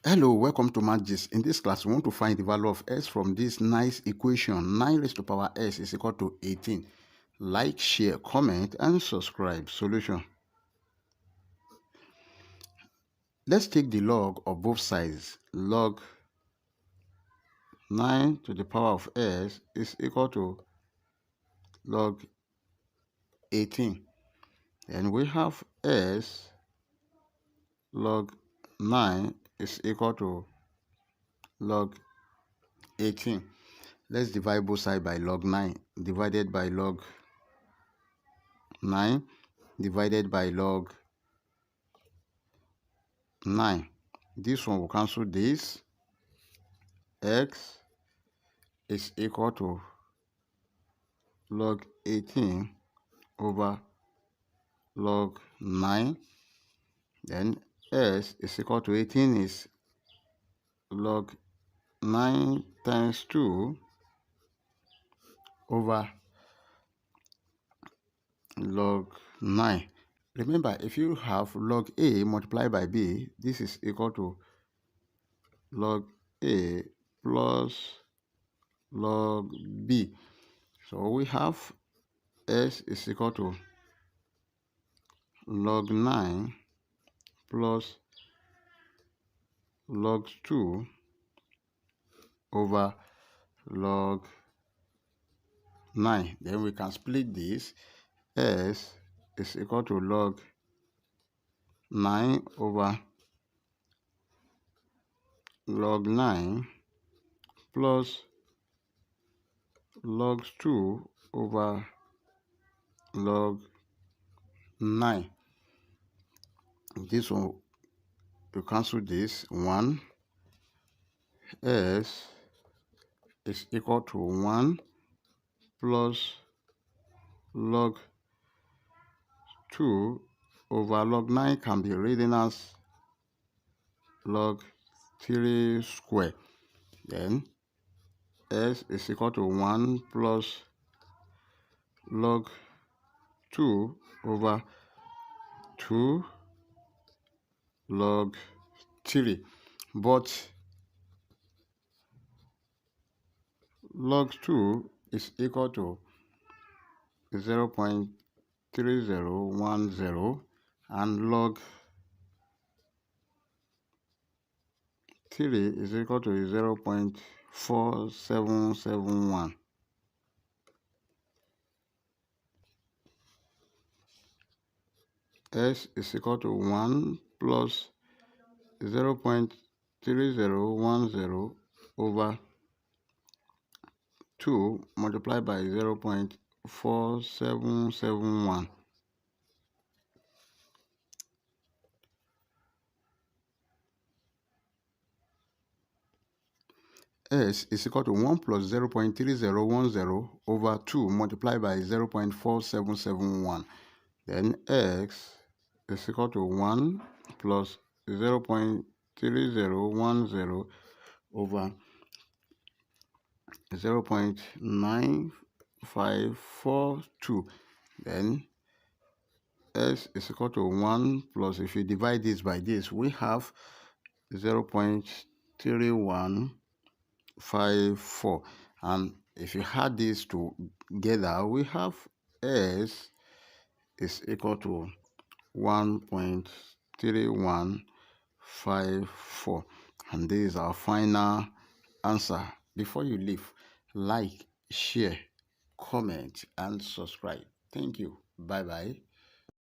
Hello, welcome to Math Gist. In this class, we want to find the value of s from this nice equation. 9 raised to power s is equal to 18. Like, share, comment, and subscribe. Solution. Let's take the log of both sides. Log 9 to the power of s is equal to log 18. And we have s log 9 is equal to log 18. Let's divide both sides by log 9. Divided by log 9 divided by log 9. This one will cancel this. X is equal to log 18 over log 9. Then s is equal to 18 is log 9 times 2 over log 9. Remember, if you have log a multiplied by b, this is equal to log a plus log b. So we have s is equal to log 9 plus log 2 over log 9. Then we can split this. S is equal to log 9 over log 9 plus log 2 over log 9. This one, you cancel this. 1. S is equal to 1 plus log 2 over log 9 can be written as log 3 square. Then s is equal to 1 plus log 2 over 2 log 3. But log 2 is equal to 0.3010 and log 3 is equal to 0.4771. S is equal to 1 plus 0.3010 over 2 multiplied by 0.4771. S is equal to 1 plus 0.3010 over 2 multiplied by 0.4771. Then x is equal to 1 plus 0.3010 over 0.9542. Then s is equal to 1 plus, if you divide this by this, we have 0.3154. And if you add these together, we have s is equal to 1.3154. And this is our final answer. Before you leave, like, share, comment, and subscribe. Thank you. Bye-bye.